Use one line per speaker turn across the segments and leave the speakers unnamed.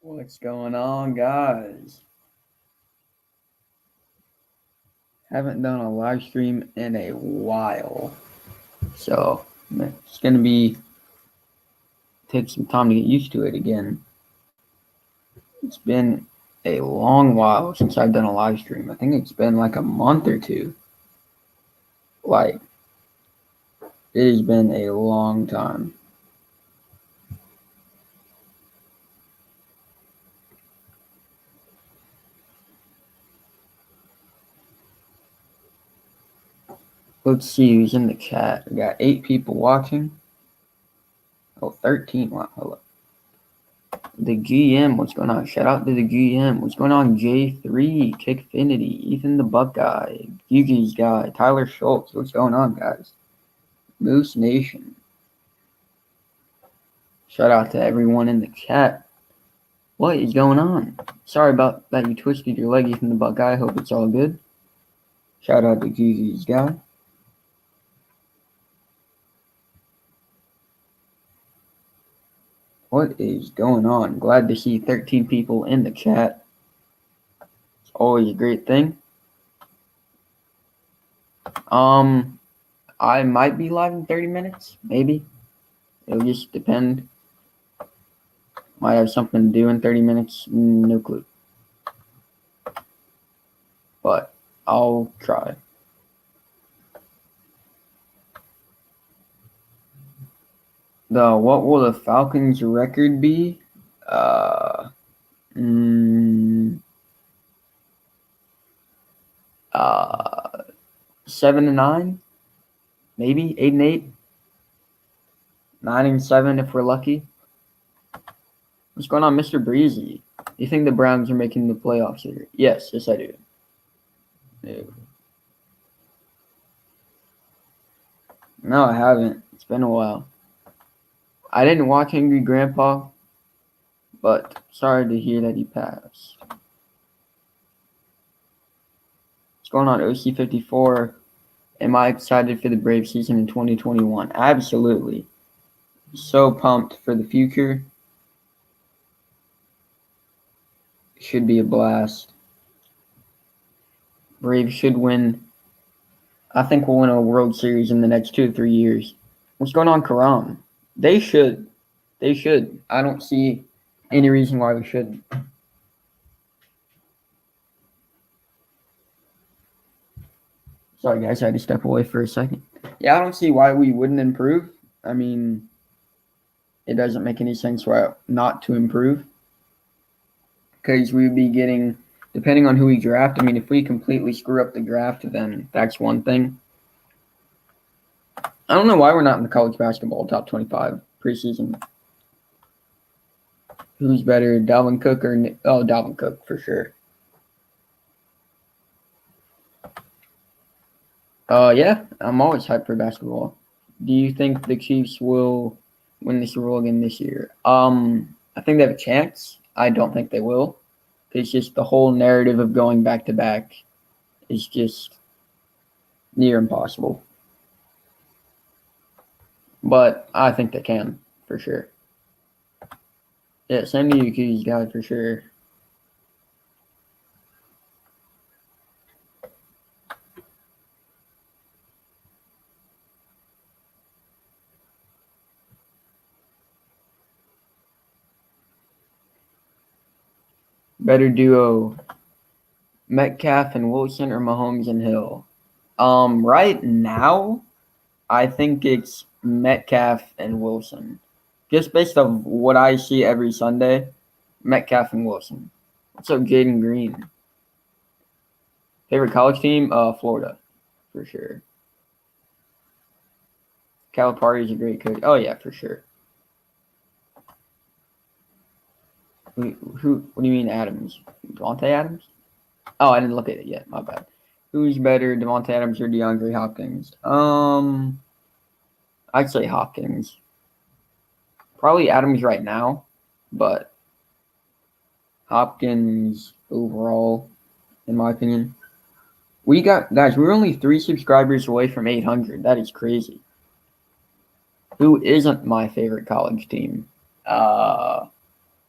What's going on, guys? Haven't done a live stream in a while, so it's gonna be take some time to get used to it again. It's been a long while since I've done a live stream. I think it's been like a month or two. Like, it has been a long time. Let's see who's in the chat. We got 8 people watching. Oh, 13. Wow, hello. The GM, what's going on? Shout out to the GM. What's going on? J3, Kickfinity, Ethan the Buckeye, Gigi's guy, Tyler Schultz. What's going on, guys? Moose Nation. Shout out to everyone in the chat. What is going on? Sorry about that you twisted your leg, Ethan the Buckeye. Hope it's all good. Shout out to Gigi's guy. What is going on? Glad to see 13 people in the chat. It's always a great thing. I might be live in 30 minutes, maybe. It'll just depend. Might have something to do in 30 minutes, no clue. But I'll try. What will the Falcons' record be? 7-9, maybe 8-8, 9-7 if we're lucky. What's going on, Mr. Breezy? You think the Browns are making the playoffs here? Yes, I do. No, I haven't. It's been a while. I didn't watch Angry Grandpa, but sorry to hear that he passed. What's going on, OC54? Am I excited for the Brave season in 2021? Absolutely. So pumped for the future. Should be a blast. Braves should win. I think we'll win a World Series in the next 2 to 3 years. What's going on, Karam? They should. I don't see any reason why we shouldn't. Sorry, guys, I had to step away for a second. Yeah, I don't see why we wouldn't improve. I mean, it doesn't make any sense why not to improve. Because we would be getting, depending on who we draft, I mean, if we completely screw up the draft, then that's one thing. I don't know why we're not in the college basketball top 25 preseason. Who's better, Dalvin Cook or Dalvin Cook for sure. Yeah, I'm always hyped for basketball. Do you think the Chiefs will win the Super Bowl again this year? I think they have a chance. I don't think they will. It's just the whole narrative of going back to back is just near impossible. But I think they can for sure. Yeah, same to you, Q's guy, for sure. Better duo, Metcalf and Wilson or Mahomes and Hill? Right now, I think it's Metcalf and Wilson. Just based on what I see every Sunday, Metcalf and Wilson. What's up, Jaden Green? Favorite college team? Florida, for sure. Calipari is a great coach. Oh, yeah, for sure. Who? What do you mean Adams? Devontae Adams? Oh, I didn't look at it yet. My bad. Who's better, Devontae Adams or DeAndre Hopkins? I'd say Hopkins. Probably Adams right now, but Hopkins overall, in my opinion. We're only 3 subscribers away from 800. That is crazy. Who isn't my favorite college team?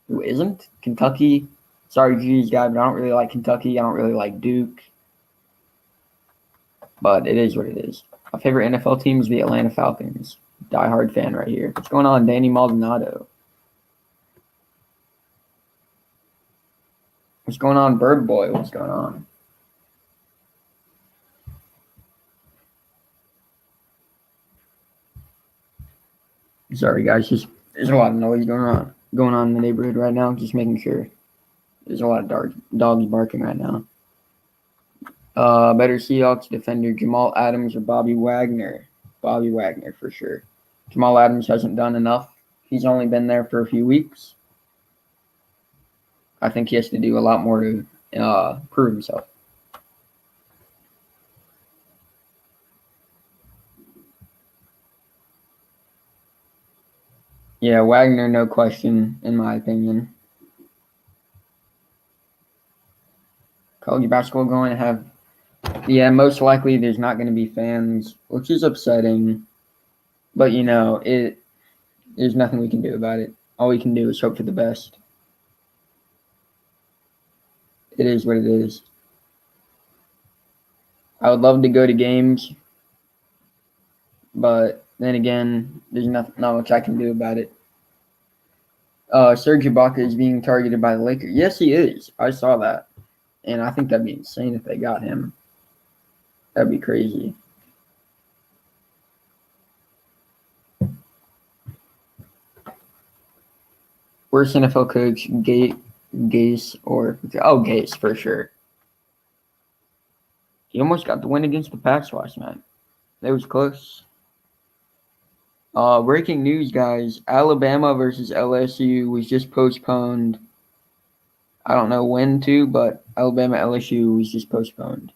Who isn't? Kentucky. Sorry, G's guy, but I don't really like Kentucky. I don't really like Duke. But it is what it is. My favorite NFL team is the Atlanta Falcons. Die-hard fan right here. What's going on, Danny Maldonado? What's going on, Bird Boy? What's going on? Sorry, guys. Just there's a lot of noise going on in the neighborhood right now. Just making sure. There's a lot of dogs barking right now. Better Seahawks defender, Jamal Adams or Bobby Wagner? Bobby Wagner for sure. Jamal Adams hasn't done enough. He's only been there for a few weeks. I think he has to do a lot more to prove himself. Yeah, Wagner, no question, in my opinion. College basketball going to have, yeah, most likely there's not going to be fans, which is upsetting. But, there's nothing we can do about it. All we can do is hope for the best. It is what it is. I would love to go to games, but then again, there's not much I can do about it. Serge Ibaka is being targeted by the Lakers. Yes, he is. I saw that. And I think that'd be insane if they got him. That'd be crazy. Worst NFL coach, Gase or Gase for sure. He almost got the win against the Pats last night. That was close. Breaking news, guys. Alabama versus LSU was just postponed. I don't know when to, but Alabama LSU was just postponed.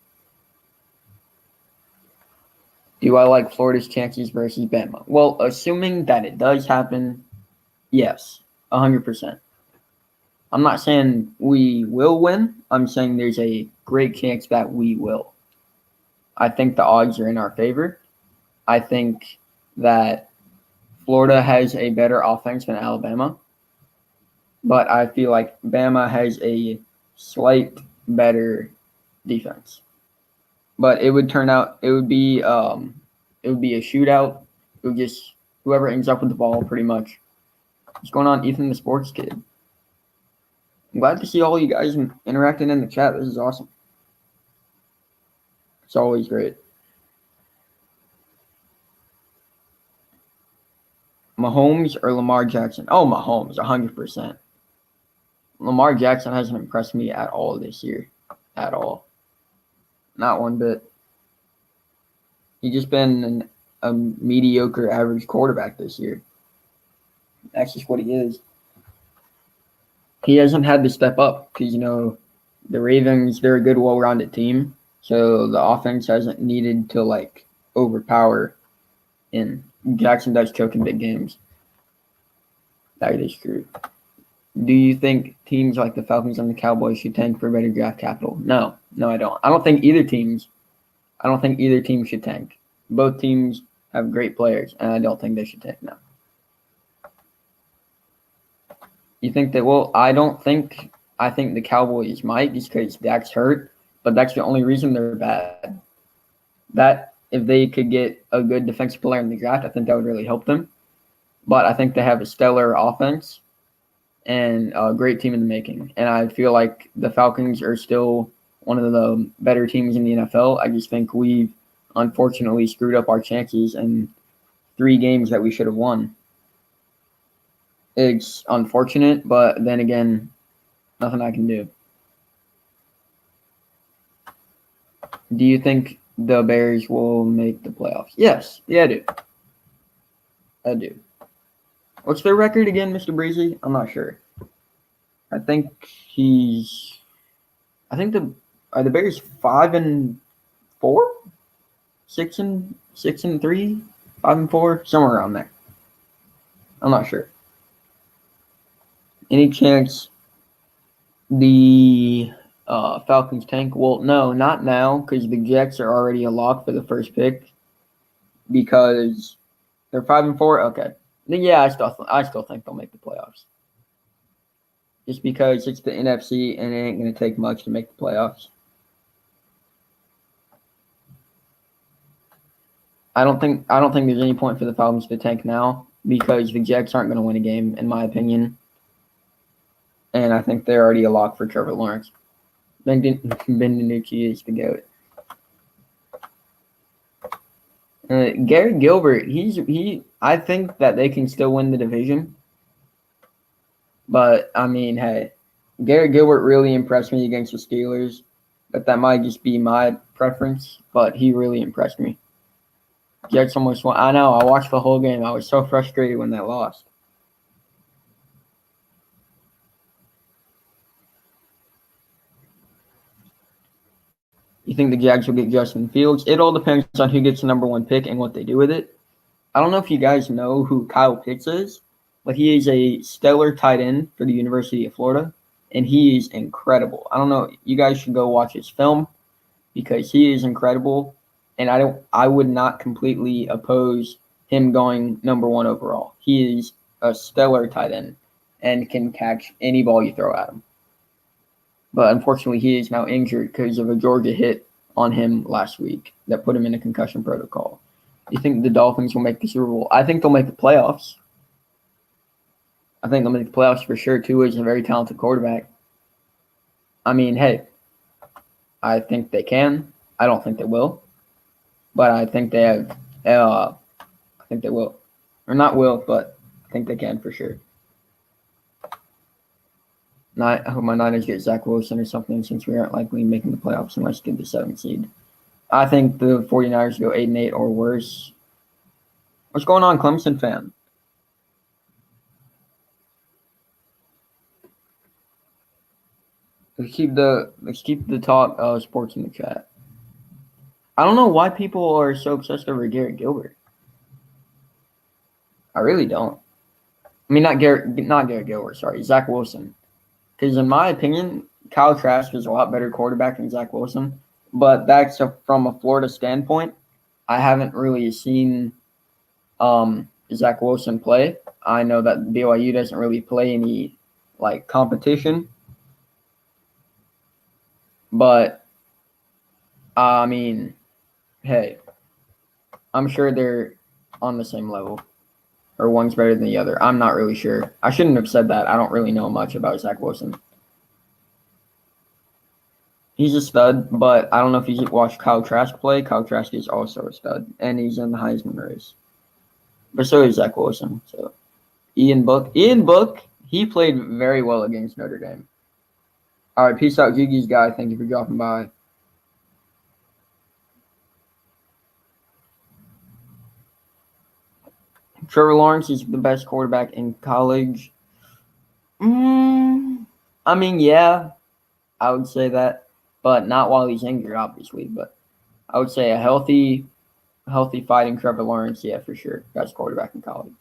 Do I like Florida's chances versus Bama? Well, assuming that it does happen, yes, 100%. I'm not saying we will win. I'm saying there's a great chance that we will. I think the odds are in our favor. I think that Florida has a better offense than Alabama, but I feel like Bama has a slight better defense. But it would be a shootout. It would just whoever ends up with the ball, pretty much. What's going on, Ethan the Sports Kid? I'm glad to see all you guys interacting in the chat. This is awesome. It's always great. Mahomes or Lamar Jackson? Oh, Mahomes, 100%. Lamar Jackson hasn't impressed me at all this year. At all. Not one bit. He's just been a mediocre, average quarterback this year. That's just what he is. He hasn't had to step up because, the Ravens, they're a good, well-rounded team. So the offense hasn't needed to, overpower. And Jackson does choke in big games. That is true. Do you think teams like the Falcons and the Cowboys should tank for better draft capital? No, I don't. I don't think either team should tank. Both teams have great players, and I don't think they should tank now. You think that? Well, I think the Cowboys might just because Dak's hurt, but that's the only reason they're bad. That if they could get a good defensive player in the draft, I think that would really help them. But I think they have a stellar offense and a great team in the making. And I feel like the Falcons are still one of the better teams in the NFL. I just think we've unfortunately screwed up our chances in 3 games that we should have won. It's unfortunate, but then again, nothing I can do. Do you think the Bears will make the playoffs? Yes. Yeah, I do. What's their record again, Mr. Breezy? I'm not sure. I think are the Bears 5-4? 6-3? 5-4? Somewhere around there. I'm not sure. Any chance the Falcons tank? Well, no, not now, because the Jets are already a lock for the first pick. Because they're 5-4. Okay, then yeah, I still think they'll make the playoffs. just because it's the NFC and it ain't going to take much to make the playoffs. I don't think there's any point for the Falcons to tank now because the Jets aren't going to win a game, in my opinion. And I think they're already a lock for Trevor Lawrence. Ben DiNucci is the GOAT. Garrett Gilbert, I think that they can still win the division. But, I mean, hey, Garrett Gilbert really impressed me against the Steelers. But that might just be my preference. But he really impressed me. Jets almost won. I know, I watched the whole game. I was so frustrated when they lost. You think the Jags will get Justin Fields? It all depends on who gets the number 1 pick and what they do with it. I don't know if you guys know who Kyle Pitts is, but he is a stellar tight end for the University of Florida, and he is incredible. I don't know. You guys should go watch his film because he is incredible, and I would not completely oppose him going number 1 overall. He is a stellar tight end and can catch any ball you throw at him. But unfortunately, he is now injured because of a Georgia hit on him last week that put him in a concussion protocol. Do you think the Dolphins will make the Super Bowl? I think they'll make the playoffs. I think they'll make the playoffs for sure. Tua is a very talented quarterback. I mean, hey, I think they can. I don't think they will. But I think they have I think they will. Or not will, but I think they can for sure. I hope my Niners get Zach Wilson or something since we aren't likely making the playoffs unless we get the 7th seed. I think the 49ers go 8-8 or worse. What's going on, Clemson fan? Let's keep the talk sports in the chat. I don't know why people are so obsessed over Garrett Gilbert. I really don't. I mean, not Garrett Gilbert. Sorry, Zach Wilson. Because in my opinion, Kyle Trask is a lot better quarterback than Zach Wilson. But that's from a Florida standpoint. I haven't really seen Zach Wilson play. I know that BYU doesn't really play any competition. But I mean, hey, I'm sure they're on the same level. Or one's better than the other. I'm not really sure. I shouldn't have said that. I don't really know much about Zach Wilson. He's a stud, but I don't know if you watched Kyle Trask play. Kyle Trask is also a stud, and he's in the Heisman race. But so is Zach Wilson. So Ian Book, he played very well against Notre Dame. All right, peace out, Jigi's guy. Thank you for dropping by. Trevor Lawrence is the best quarterback in college. I mean, yeah, I would say that, but not while he's injured, obviously. But I would say a healthy fighting Trevor Lawrence, yeah, for sure, best quarterback in college.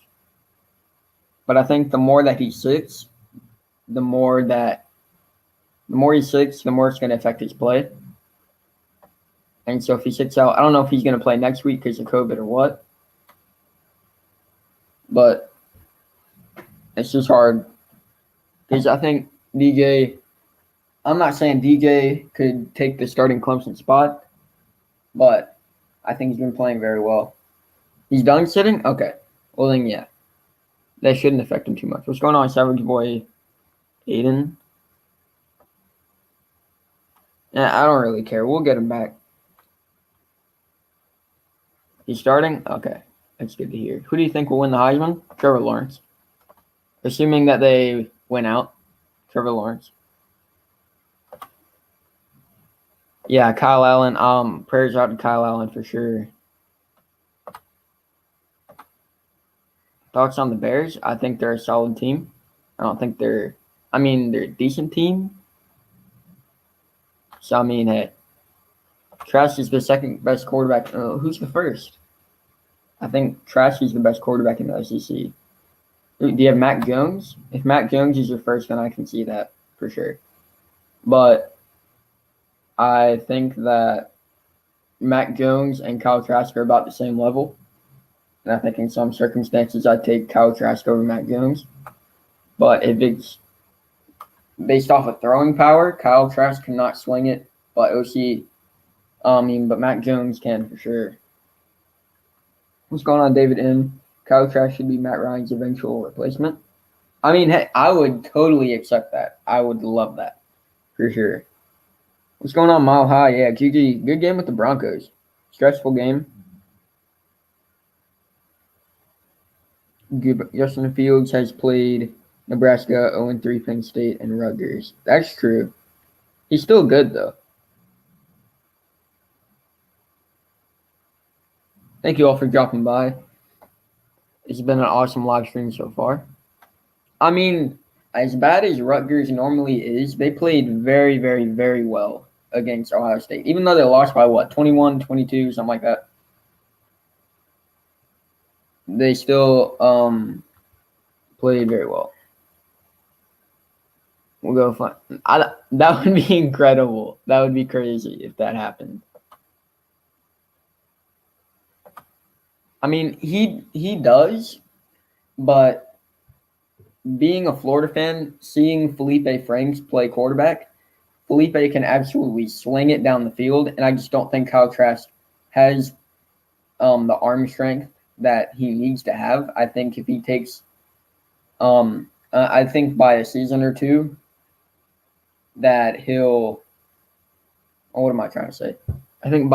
But I think the more that he sits, the more he sits, the more it's going to affect his play. And so if he sits out, I don't know if he's going to play next week because of COVID or what. But it's just hard because I think I'm not saying DJ could take the starting Clemson spot, but I think he's been playing very well. He's done sitting? Okay. Well, then, yeah. That shouldn't affect him too much. What's going on, Savage Boy Aiden? Yeah, I don't really care. We'll get him back. He's starting? Okay. That's good to hear. Who do you think will win the Heisman? Trevor Lawrence. Assuming that they win out. Trevor Lawrence. Yeah, Kyle Allen. Prayers out to Kyle Allen for sure. Thoughts on the Bears? I think they're a solid team. I don't think they're a decent team. So, I mean, hey, Trask is the second best quarterback. Who's the first? I think Trask is the best quarterback in the SEC. Do you have Mac Jones? If Mac Jones is your first, then I can see that for sure. But I think that Mac Jones and Kyle Trask are about the same level. And I think in some circumstances I'd take Kyle Trask over Mac Jones. But if it's based off of throwing power, Kyle Trask cannot swing it, but but Mac Jones can for sure. What's going on, David M? Kyle Trask should be Matt Ryan's eventual replacement. I mean, hey, I would totally accept that. I would love that for sure. What's going on, Mile High? Yeah, GG. Good game with the Broncos. Stressful game. Justin Fields has played Nebraska, 0-3 Penn State, and Rutgers. That's true. He's still good, though. Thank you all for dropping by. It's been an awesome live stream so far. I mean, as bad as Rutgers normally is, they played very, very, very well against Ohio State. Even though they lost by, 21, 22, something like that. They still played very well. We'll go find. That would be incredible. That would be crazy if that happened. I mean, he does, but being a Florida fan, seeing Felipe Franks play quarterback, Felipe can absolutely swing it down the field, and I just don't think Kyle Trask has the arm strength that he needs to have. I think if he takes, I think by a season or two, that he'll. What am I trying to say? I think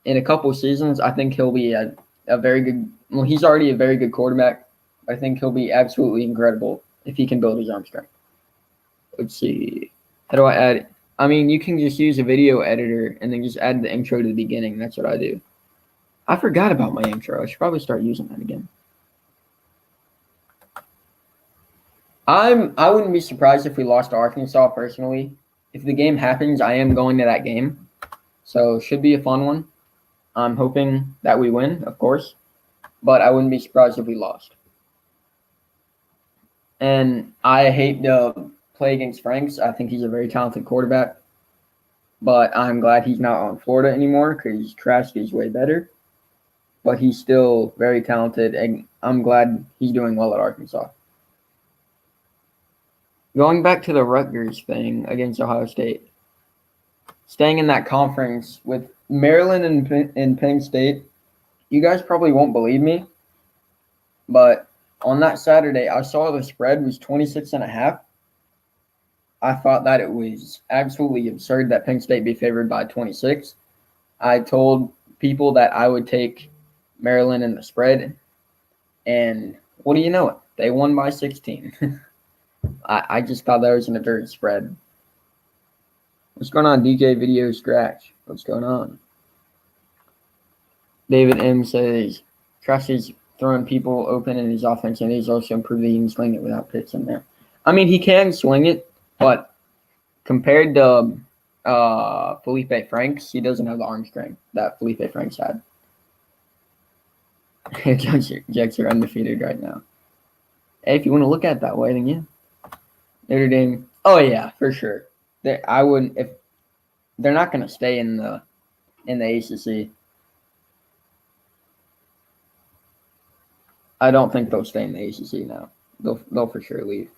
in a couple seasons, I think he'll be a very good. Well, he's already a very good quarterback. I think he'll be absolutely incredible if he can build his arm strength. Let's see. How do I add it? I mean, you can just use a video editor and then just add the intro to the beginning. That's what I do. I forgot about my intro. I should probably start using that again. I wouldn't be surprised if we lost to Arkansas personally. If the game happens, I am going to that game. So it should be a fun one. I'm hoping that we win, of course. But I wouldn't be surprised if we lost. And I hate to play against Franks. I think he's a very talented quarterback. But I'm glad he's not on Florida anymore because Trask is way better. But he's still very talented, and I'm glad he's doing well at Arkansas. Going back to the Rutgers thing against Ohio State, staying in that conference with Maryland and Penn State, you guys probably won't believe me, but on that Saturday, I saw the spread was 26.5. I thought that it was absolutely absurd that Penn State be favored by 26. I told people that I would take Maryland in the spread, and what do you know it? They won by 16. I just thought that was an absurd spread. What's going on, DJ Video Scratch? What's going on? David M says, Trask is throwing people open in his offense, and he's also improved that he can swing it without Pitts in there. I mean, he can swing it, but compared to Felipe Franks, he doesn't have the arm strength that Felipe Franks had. Jets are undefeated right now. Hey, if you want to look at it that way, then yeah. Notre Dame. Oh yeah, for sure. I wouldn't if they're not going to stay in the ACC. I don't think they'll stay in the ACC now. They'll for sure leave.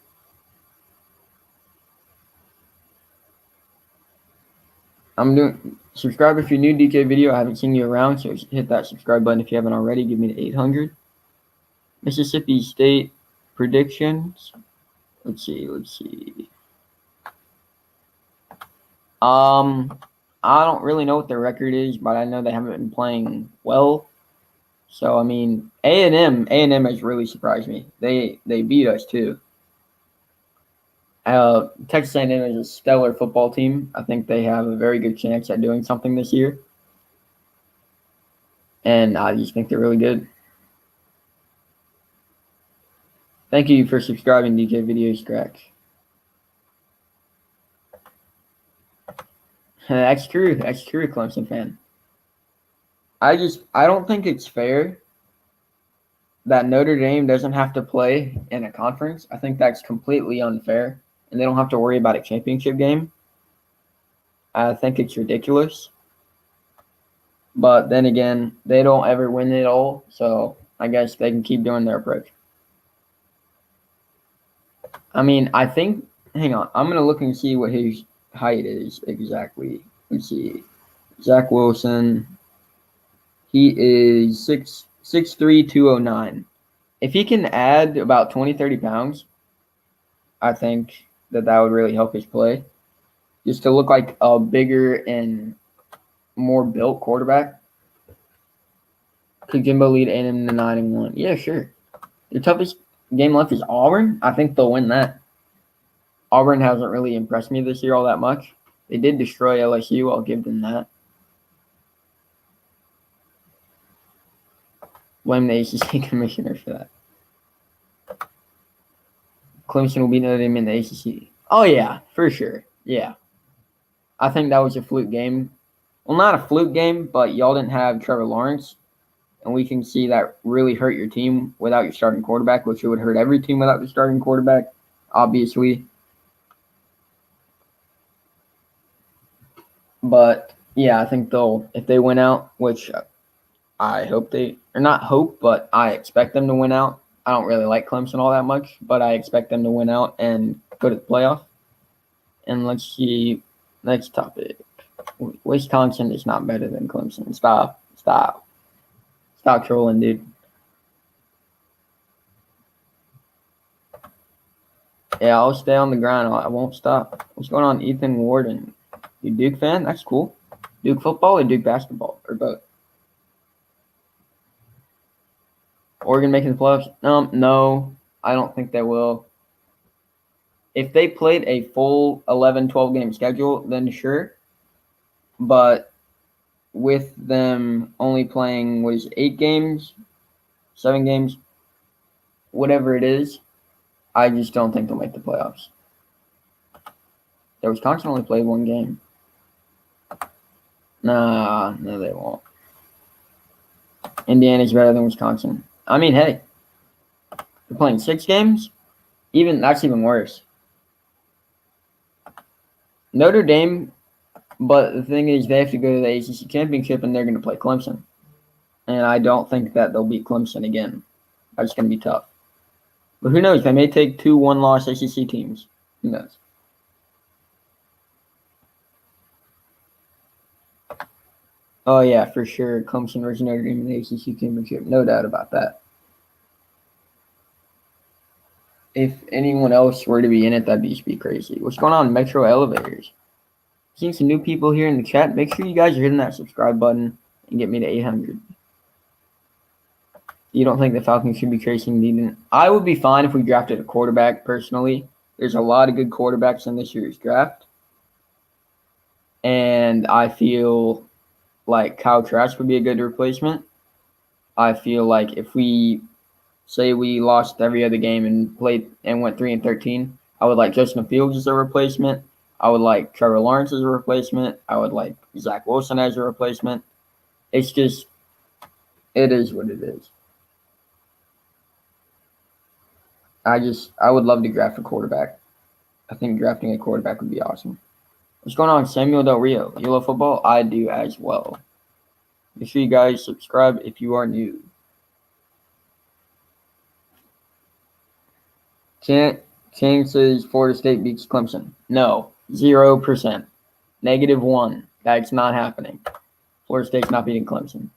Subscribe if you're new, DK Video. I haven't seen you around, so hit that subscribe button if you haven't already. Give me the 800. Mississippi State predictions. Let's see. I don't really know what their record is, but I know they haven't been playing well. So I mean, A&M has really surprised me. They beat us too. Texas A&M is a stellar football team. I think they have a very good chance at doing something this year, and I just think they're really good. Thank you for subscribing, DJ Video Scratch. That's true, Clemson fan. I don't think it's fair that Notre Dame doesn't have to play in a conference. I think that's completely unfair, and they don't have to worry about a championship game. I think it's ridiculous. But then again, they don't ever win it all, so I guess they can keep doing their approach. I mean, I think hang on. I'm gonna look and see what his height is exactly. Let's see. Zach Wilson. He is 6'3", 209. If he can add about 20, 30 pounds, I think that would really help his play. Just to look like a bigger and more built quarterback. Could Jimbo lead A&M to 9-1? Yeah, sure. The toughest game left is Auburn. I think they'll win that. Auburn hasn't really impressed me this year all that much. They did destroy LSU. I'll give them that. Blame the ACC commissioner for that. Clemson will beat Notre Dame in the ACC. Oh, yeah, for sure. Yeah. I think that was a fluke game. Well, not a fluke game, but y'all didn't have Trevor Lawrence. And we can see that really hurt your team without your starting quarterback, which it would hurt every team without the starting quarterback, obviously. But, yeah, I think if they win out, which I hope or not hope, but I expect them to win out. I don't really like Clemson all that much, but I expect them to win out and go to the playoff. And let's see, next topic. Wisconsin is not better than Clemson. Stop trolling, dude. Yeah, I'll stay on the grind. I won't stop. What's going on, Ethan Warden? You Duke fan? That's cool. Duke football or Duke basketball? Or both? Oregon making the playoffs? No, I don't think they will. If they played a full 11, 12 game schedule, then sure. But with them only playing, 8 games, 7 games, whatever it is, I just don't think they'll make the playoffs. Wisconsin only played 1 game. No, they won't. Indiana's better than Wisconsin. I mean, hey, they're playing 6 games. That's even worse. Notre Dame, but the thing is, they have to go to the ACC championship, and they're going to play Clemson. And I don't think that they'll beat Clemson again. That's going to be tough. But who knows? They may take 2 one-loss ACC teams. Who knows? Oh, yeah, for sure. Clemson versus Notre Dame in the ACC championship. No doubt about that. If anyone else were to be in it, that'd just be crazy. What's going on, Metro Elevators? Seeing some new people here in the chat. Make sure you guys are hitting that subscribe button and get me to 800. You don't think the Falcons should be chasing Needham? I would be fine if we drafted a quarterback, personally. There's a lot of good quarterbacks in this year's draft. And I feel like Kyle Trask would be a good replacement. I feel like if we say we lost every other game and played and went 3-13, I would like Justin Fields as a replacement. I would like Trevor Lawrence as a replacement. I would like Zach Wilson as a replacement. It's just, it is what it is. I would love to draft a quarterback. I think drafting a quarterback would be awesome. What's going on, Samuel Del Rio? You love football? I do as well. Make sure you guys subscribe if you are new. Chances Florida State beats Clemson? No, 0%. -1. That's not happening. Florida State's not beating Clemson.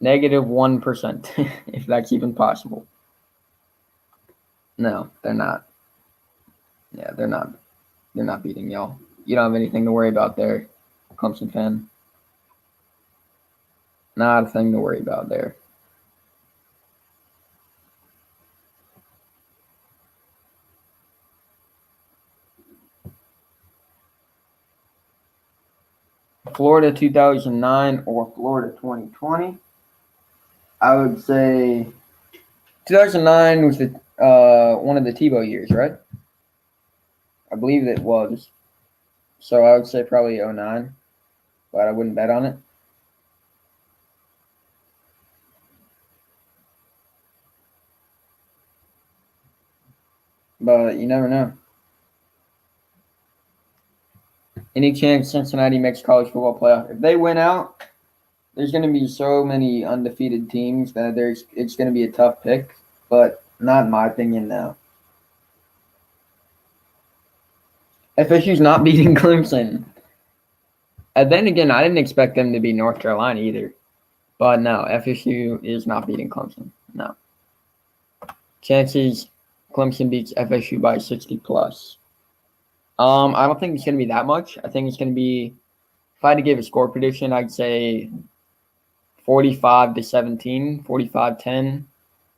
-1%, if that's even possible. No, they're not. Yeah, they're not. They're not beating y'all. You don't have anything to worry about there, Clemson fan. Not a thing to worry about there. Florida 2009 or Florida 2020? I would say 2009 was the one of the Tebow years, right? I believe it was. So I would say probably 2009, but I wouldn't bet on it. But you never know. Any chance Cincinnati makes college football playoff? If they win out, there's going to be so many undefeated teams that it's going to be a tough pick, but not in my opinion now. FSU's not beating Clemson. And then again, I didn't expect them to beat North Carolina either. But no, FSU is not beating Clemson. No. Chances Clemson beats FSU by 60 plus. I don't think it's going to be that much. I think it's going to be, if I had to give a score prediction, I'd say 45-17, 45-10.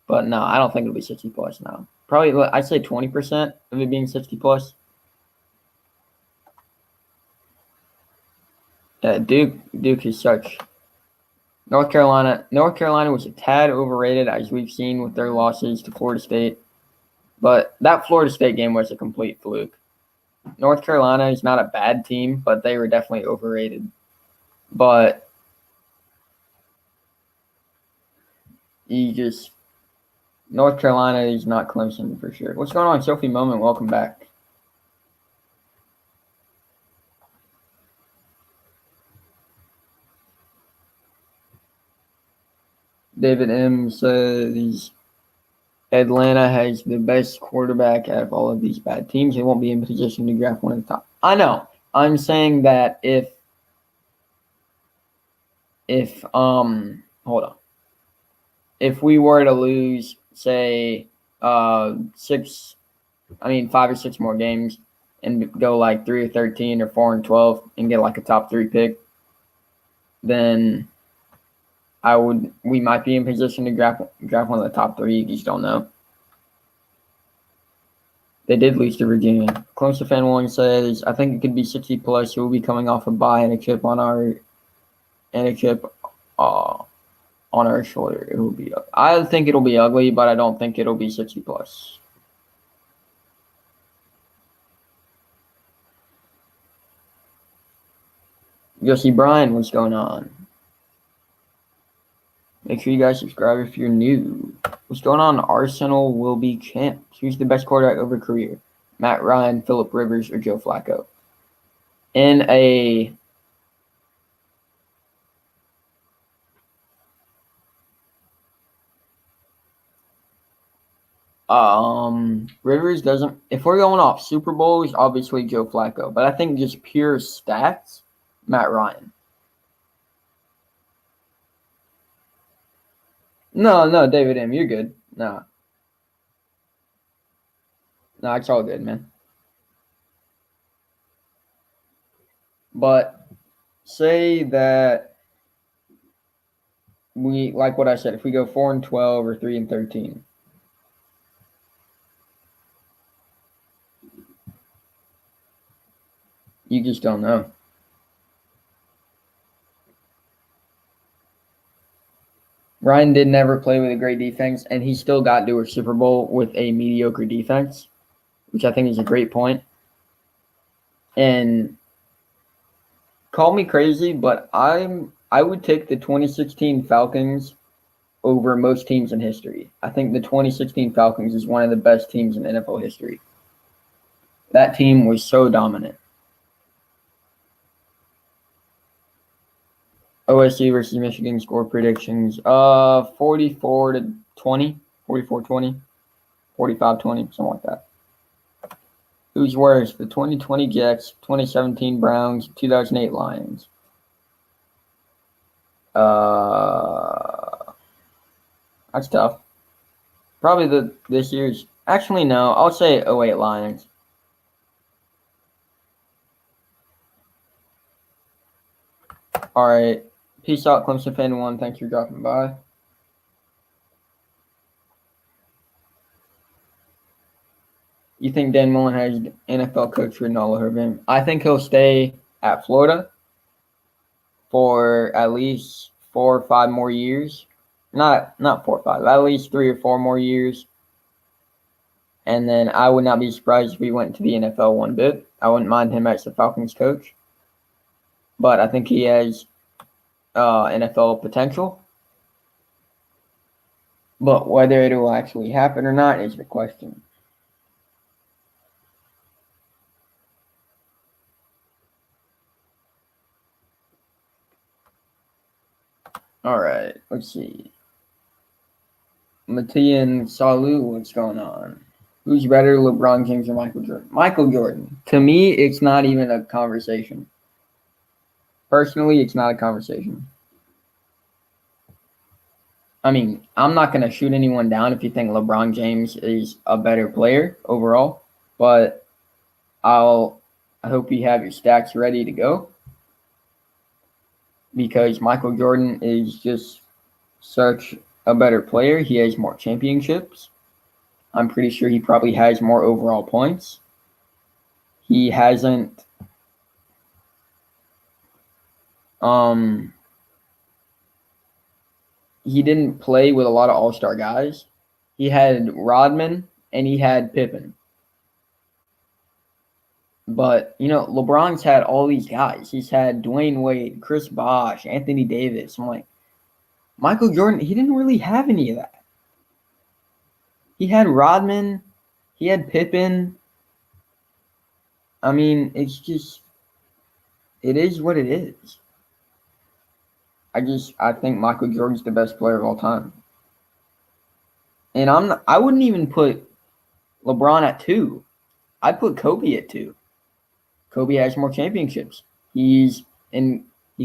But no, I don't think it'll be 60 plus now. Probably, I'd say 20% of it being 60 plus. Yeah, Duke is such. North Carolina was a tad overrated, as we've seen with their losses to Florida State. But that Florida State game was a complete fluke. North Carolina is not a bad team, but they were definitely overrated. But North Carolina is not Clemson for sure. What's going on, Sophie Moment? Welcome back. David M says Atlanta has the best quarterback out of all of these bad teams. They won't be in position to draft one of the top. I know. I'm saying that if hold on. If we were to lose, say, 5 or 6 more games and go like 3-13 or 4-12 and get like a top 3 pick, then we might be in position to draft one of the top 3. You just don't know. They did lose to Virginia. Clemson fan 1 says, I think it could be 60 plus. We'll be coming off a bye and a chip on our shoulder. It will be. I think it'll be ugly, but I don't think it'll be 60 plus. Josie Bryan, what's going on? Make sure you guys subscribe if you're new. What's going on? Arsenal will be champs. Who's the best quarterback over career? Matt Ryan, Phillip Rivers, or Joe Flacco? In a Rivers doesn't. If we're going off Super Bowls, obviously Joe Flacco. But I think just pure stats, Matt Ryan. No, David M. You're good. No, it's all good, man. But say that we, like what I said, if we go 4-12 or 3-13. You just don't know. Ryan did never play with a great defense, and he still got to a Super Bowl with a mediocre defense, which I think is a great point. And call me crazy, but I would take the 2016 Falcons over most teams in history. I think the 2016 Falcons is one of the best teams in NFL history. That team was so dominant. OSU versus Michigan score predictions. 44-20, 44-20, 45-20, something like that. Who's worse, the 2020 Jets, 2017 Browns, 2008 Lions? That's tough. Probably this year's. Actually, no. I'll say 08 Lions. All right. Peace out, Clemson fan 1. Thanks for dropping by. You think Dan Mullen has NFL coach written all over him? I think he'll stay at Florida for at least 4 or 5 more years. Not 4 or 5, at least 3 or 4 more years. And then I would not be surprised if he went to the NFL one bit. I wouldn't mind him as the Falcons coach. But I think he has NFL potential. But whether it will actually happen or not is the question. All right, let's see. Matian Salu, what's going on? Who's better, LeBron James or Michael Jordan? Michael Jordan. To me, it's not even a conversation. Personally, it's not a conversation. I mean, I'm not going to shoot anyone down if you think LeBron James is a better player overall, but I hope you have your stats ready to go because Michael Jordan is just such a better player. He has more championships. I'm pretty sure he probably has more overall points. He hasn't he didn't play with a lot of all-star guys. He had Rodman and he had Pippen. But, LeBron's had all these guys. He's had Dwayne Wade, Chris Bosh, Anthony Davis. I'm like, Michael Jordan, he didn't really have any of that. He had Rodman. He had Pippen. I mean, it is what it is. I think Michael Jordan's the best player of all time. And I wouldn't even put LeBron at 2. I'd put Kobe at 2. Kobe has more championships. He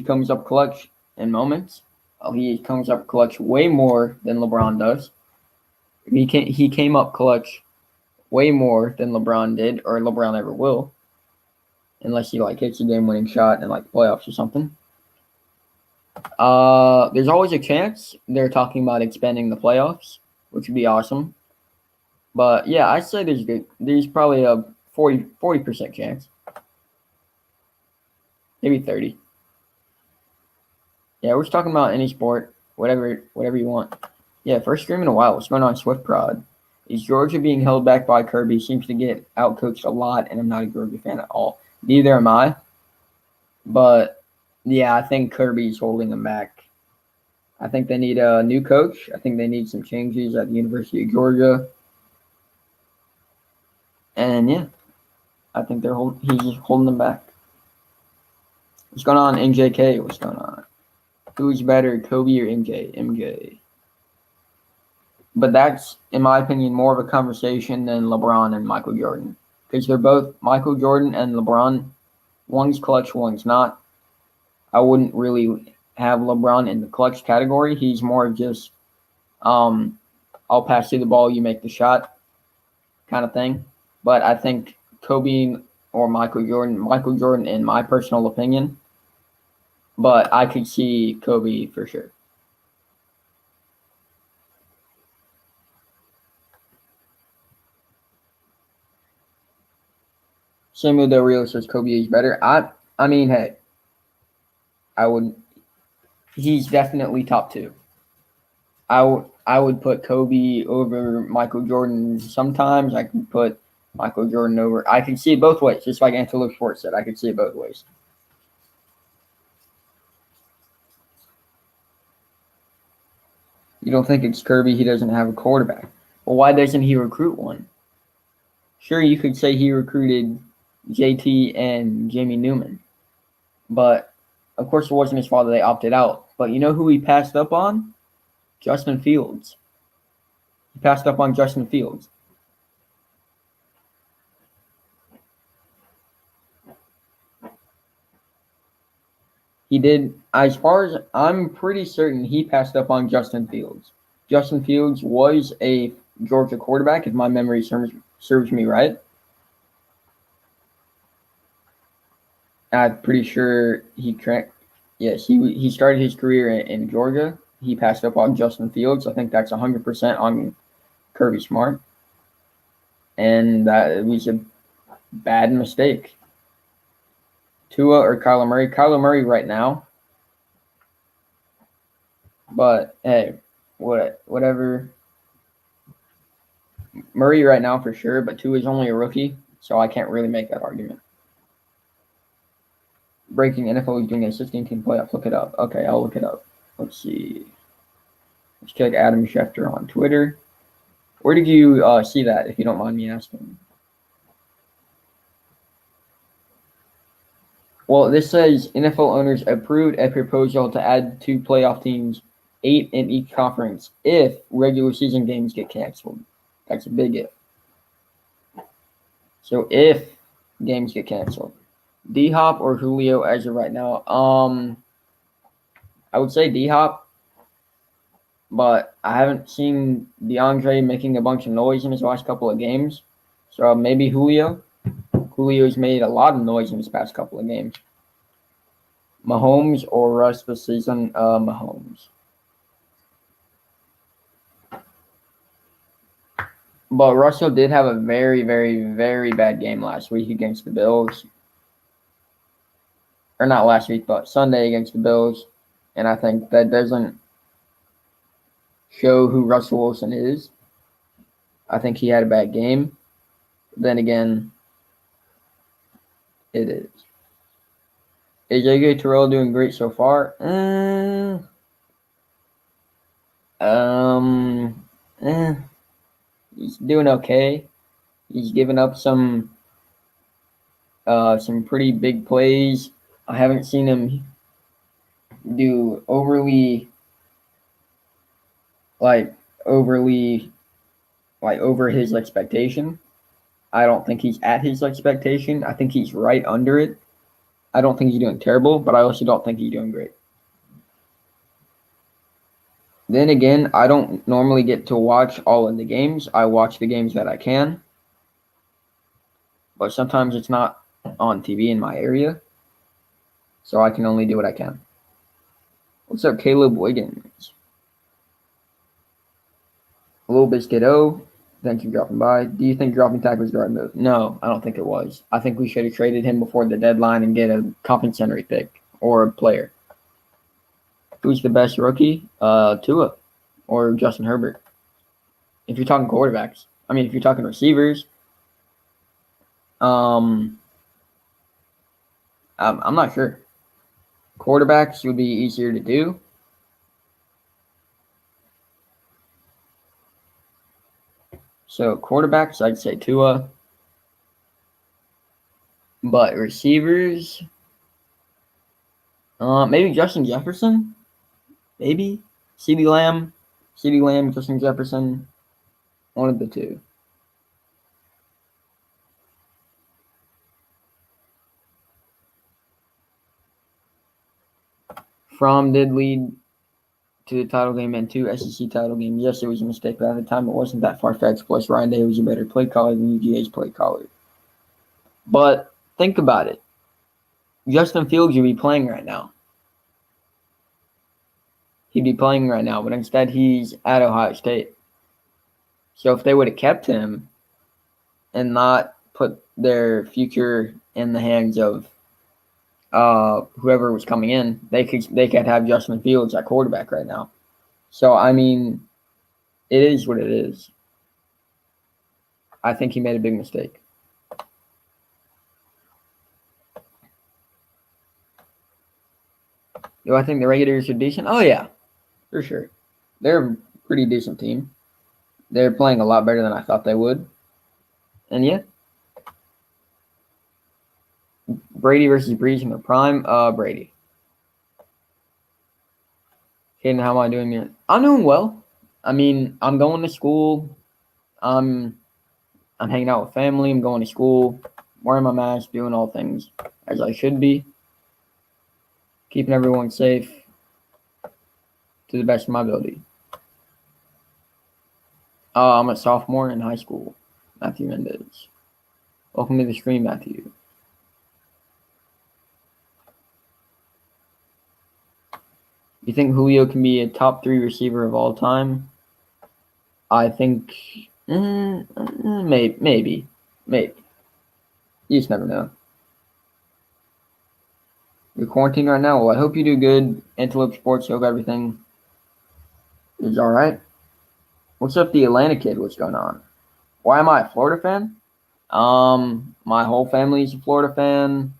comes up clutch in moments. He comes up clutch way more than LeBron does. He came up clutch way more than LeBron did, or LeBron ever will, unless he hits a game-winning shot in playoffs or something. There's always a chance they're talking about expanding the playoffs, which would be awesome. But yeah, I say there's probably a 40% chance. Maybe 30. Yeah, we're just talking about any sport, whatever you want. Yeah, first stream in a while. What's going on, Swift Prod? Is Georgia being held back by Kirby? Seems to get outcoached a lot, and I'm not a Georgia fan at all. Neither am I. But yeah, I think Kirby's holding them back. I think they need a new coach. I think they need some changes at the University of Georgia. And yeah, I think he's holding them back. What's going on, NJK? What's going on? Who's better, Kobe or MJ? MJ. But that's, in my opinion, more of a conversation than LeBron and Michael Jordan. Because they're both Michael Jordan and LeBron. One's clutch, one's not. I wouldn't really have LeBron in the clutch category. He's more of just, I'll pass you the ball, you make the shot kind of thing. But I think Kobe or Michael Jordan in my personal opinion. But I could see Kobe for sure. Samuel Del Rio says Kobe is better. I mean, hey, he's definitely top 2. I would put Kobe over Michael Jordan sometimes. I could put Michael Jordan over. I can see it both ways, just like Antelope Sports said. I could see it both ways. You don't think it's Kirby? He doesn't have a quarterback. Well, why doesn't he recruit one? Sure, you could say he recruited JT and Jamie Newman. But, of course, it wasn't his fault that they opted out. But you know who he passed up on? Justin Fields. He passed up on Justin Fields. He did, as far as I'm pretty certain, he passed up on Justin Fields. Justin Fields was a Georgia quarterback, if my memory serves me right. I'm pretty sure he started his career in Georgia. He passed up on Justin Fields. I think that's 100% on Kirby Smart. And that was a bad mistake. Tua or Kyler Murray? Kyler Murray right now. But, hey, whatever. Murray right now for sure, but Tua is only a rookie, so I can't really make that argument. Breaking NFL is doing a 16-team playoff. Look it up. Okay, I'll look it up. Let's see. Let's check Adam Schefter on Twitter. Where did you see that, if you don't mind me asking? Well, this says NFL owners approved a proposal to add 2 playoff teams, 8 in each conference, if regular season games get canceled. That's a big if. So if games get canceled, D Hop or Julio as of right now? I would say D Hop, but I haven't seen DeAndre making a bunch of noise in his last couple of games. So maybe Julio. Julio's made a lot of noise in his past couple of games. Mahomes or Russ this season? Mahomes. But Russell did have a very, very, very bad game last week against the Bills. Or not last week, but Sunday against the Bills. And I think that doesn't show who Russell Wilson is. I think he had a bad game. Then again, it is. Is AJ Terrell doing great so far? He's doing okay. He's given up some pretty big plays. I haven't seen him do overly over his expectation. I don't think he's at his expectation. I think he's right under it. I don't think he's doing terrible, but I also don't think he's doing great. Then again, I don't normally get to watch all of the games. I watch the games that I can. But sometimes it's not on TV in my area. So I can only do what I can. What's up, Caleb Wiggins? Little Biscuit O, thanks for dropping by. Do you think dropping Tag was the right move? No, I don't think it was. I think we should have traded him before the deadline and get a compensatory pick or a player. Who's the best rookie? Tua or Justin Herbert. If you're talking quarterbacks. I mean, if you're talking receivers, I'm not sure. Quarterbacks would be easier to do. So quarterbacks, I'd say Tua. But receivers, maybe Justin Jefferson. Maybe CeeDee Lamb, Justin Jefferson. One of the two. Fromm did lead to the title game and 2 SEC title games. Yes, it was a mistake, but at the time it wasn't that far-fetched. Plus, Ryan Day was a better play caller than UGA's play caller. But think about it. Justin Fields would be playing right now. He'd be playing right now, but instead he's at Ohio State. So if they would have kept him and not put their future in the hands of whoever was coming in, they could have Justin Fields at quarterback right now. So I mean, it is what it is. I think he made a big mistake. Do I think the Raiders are decent? Oh yeah, for sure. They're a pretty decent team. They're playing a lot better than I thought they would. And yeah. Brady versus Breeze in their prime. Brady. Hayden, how am I doing here? I'm doing well. I mean, I'm going to school. I'm hanging out with family. I'm going to school, wearing my mask, doing all things as I should be. Keeping everyone safe to the best of my ability. I'm a sophomore in high school. Matthew Mendez. Welcome to the stream, Matthew. You think Julio can be a top 3 receiver of all time? I think maybe. You just never know. You're quarantined right now? Well, I hope you do good. Antelope Sports, hope everything is all right. What's up, the Atlanta kid? What's going on? Why am I a Florida fan? My whole family's a Florida fan,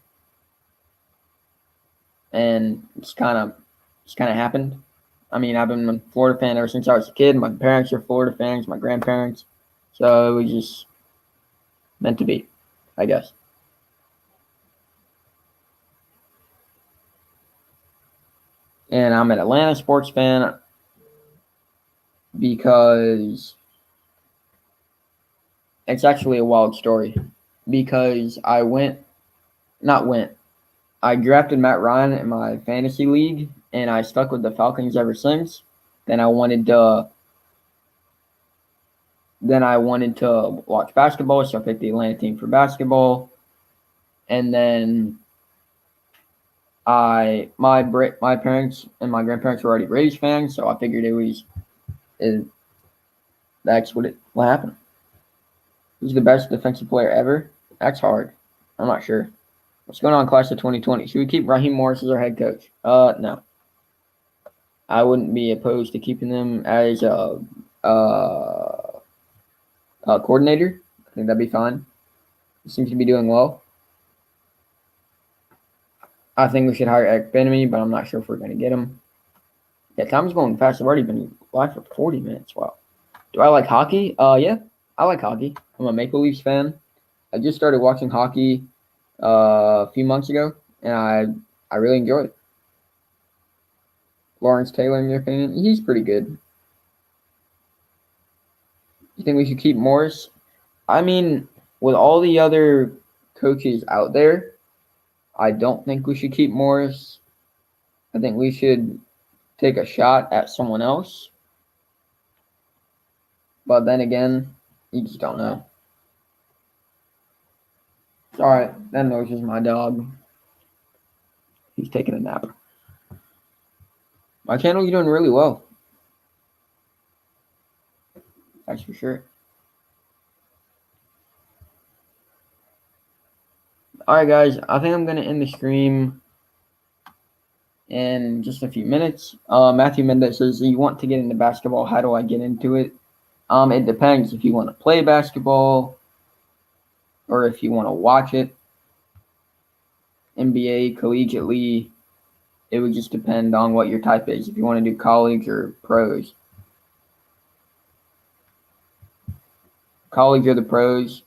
and it's kind of happened. I mean, I've been a Florida fan ever since I was a kid. My parents are Florida fans, my grandparents, so it was just meant to be, I guess. And I'm an Atlanta sports fan because it's actually a wild story. because I drafted Matt Ryan in my fantasy league, and I stuck with the Falcons ever since. Then I wanted to watch basketball, so I picked the Atlanta team for basketball. And then my parents and my grandparents were already Braves fans, so I figured that's what happened. Who's the best defensive player ever? That's hard. I'm not sure. What's going on, class of 2020? Should we keep Raheem Morris as our head coach? No. I wouldn't be opposed to keeping them as a coordinator. I think that'd be fine. He seems to be doing well. I think we should hire Eric Benemy, but I'm not sure if we're going to get him. Yeah, time's going fast. I've already been live for 40 minutes. Wow. Do I like hockey? Yeah, I like hockey. I'm a Maple Leafs fan. I just started watching hockey a few months ago, and I really enjoy it. Lawrence Taylor, in your opinion? He's pretty good. You think we should keep Morris? I mean, with all the other coaches out there, I don't think we should keep Morris. I think we should take a shot at someone else. But then again, you just don't know. Alright, that noise is my dog. He's taking a nap. My channel is doing really well. That's for sure. Alright guys, I think I'm going to end the stream in just a few minutes. Matthew Mendez says, you want to get into basketball, how do I get into it? It depends if you want to play basketball or if you want to watch it. NBA, collegiately, it would just depend on what your type is. If you want to do college or pros. College or the pros.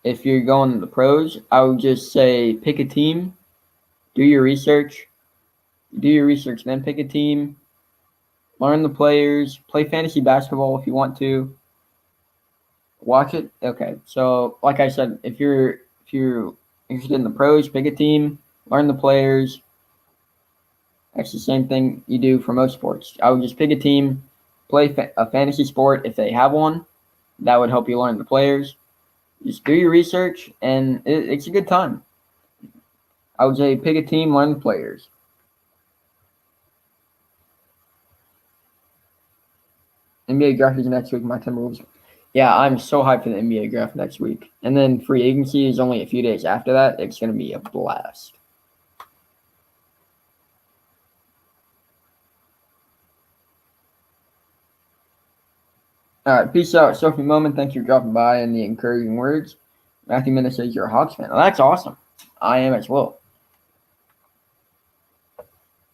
If you're going to the pros, I would just say pick a team, do your research, then pick a team, learn the players, play fantasy basketball if you want to, watch it. Okay, so like I said, if you're interested in the pros, pick a team, learn the players. That's the same thing you do for most sports. I would just pick a team, play a fantasy sport if they have one. That would help you learn the players. Just do your research, and it's a good time. I would say pick a team, learn the players. NBA draft is next week. My Timberwolves. Yeah, I'm so hyped for the NBA draft next week. And then free agency is only a few days after that. It's going to be a blast. All right, peace out. Sophie Moment, thank you for dropping by and the encouraging words. Matthew Minnis says you're a Hawks fan. Oh, that's awesome. I am as well.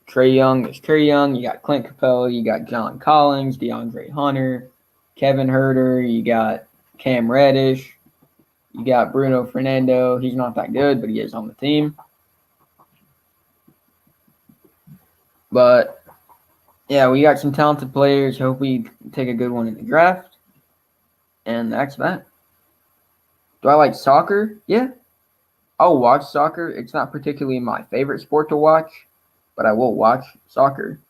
Trae Young. There's Trae Young. You got Clint Capella. You got John Collins, DeAndre Hunter, Kevin Herter. You got Cam Reddish. You got Bruno Fernando. He's not that good, but he is on the team. But, yeah, we got some talented players. Hope we take a good one in the draft. And that's that. Do I like soccer? Yeah. I'll watch soccer. It's not particularly my favorite sport to watch, but I will watch soccer.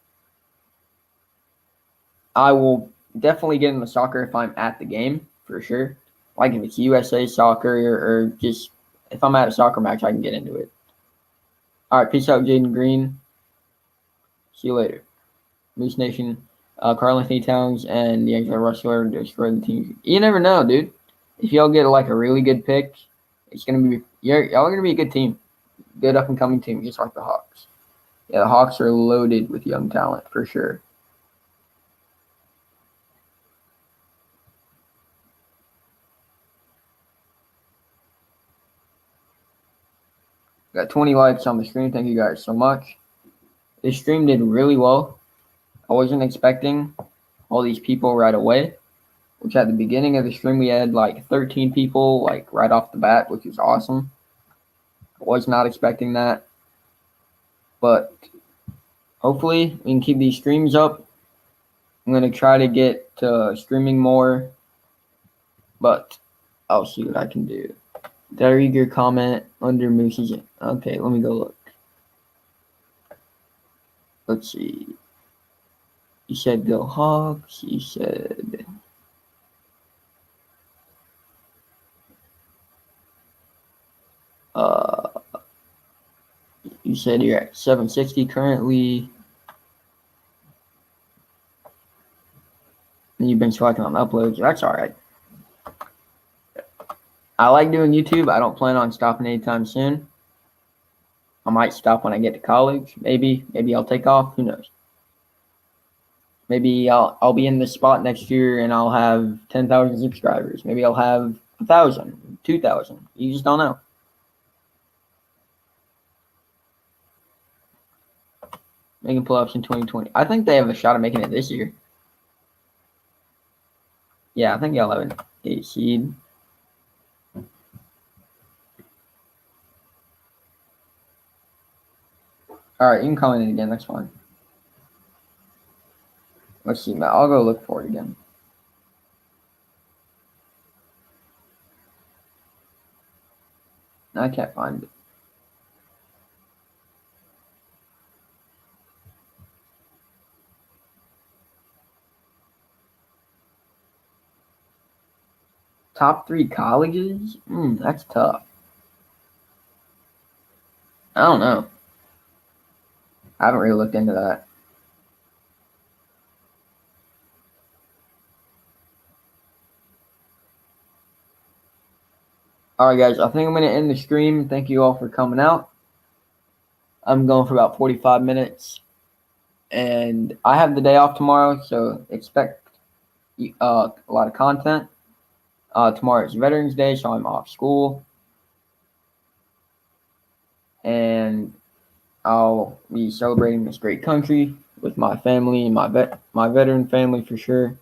I will definitely get into soccer if I'm at the game, for sure. Like if it's USA soccer or just if I'm at a soccer match, I can get into it. All right, peace out, Jaden Green. See you later. Moose Nation, Carl Anthony Towns, and the Angela Rustler destroy the team. You never know, dude. If y'all get like a really good pick, it's gonna be y'all are gonna be a good team, good up and coming team, just like the Hawks. Yeah, the Hawks are loaded with young talent for sure. Got 20 likes on the stream. Thank you guys so much. This stream did really well. I wasn't expecting all these people right away, which at the beginning of the stream we had like 13 people like right off the bat, which is awesome. I was not expecting that. But hopefully we can keep these streams up. I'm going to try to get streaming more, but I'll see what I can do. Did I read your comment under Moose's? Okay, let me go look. Let's see. You said go Hawks. You said you said you're at 760 currently. And you've been slacking on uploads. That's all right. I like doing YouTube. I don't plan on stopping anytime soon. I might stop when I get to college. Maybe I'll take off. Who knows? Maybe I'll be in this spot next year and I'll have 10,000 subscribers. Maybe I'll have 1,000, 2,000. You just don't know. Making pull-ups in 2020. I think they have a shot of making it this year. Yeah, I think y'all have an 8 seed. All right, you can comment it again. That's fine. Let's see, Matt. I'll go look for it again. I can't find it. Top 3 colleges? That's tough. I don't know. I haven't really looked into that. All right, guys. I think I'm going to end the stream. Thank you all for coming out. I'm going for about 45 minutes. And I have the day off tomorrow, so expect a lot of content. Tomorrow is Veterans Day, so I'm off school. And I'll be celebrating this great country with my family, my veteran family for sure.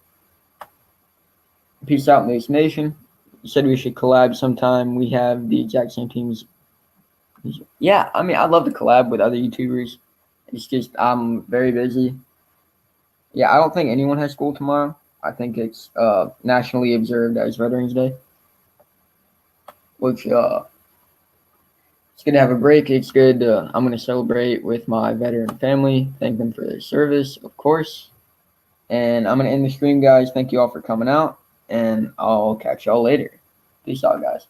Peace out, Moose Nation. You said we should collab sometime. We have the exact same teams. Yeah, I mean, I'd love to collab with other YouTubers. It's just I'm very busy. Yeah, I don't think anyone has school tomorrow. I think it's nationally observed as Veterans Day, which it's good to have a break. It's good. I'm going to celebrate with my veteran family. Thank them for their service, of course. And I'm going to end the stream, guys. Thank you all for coming out, and I'll catch y'all later. Peace out, guys.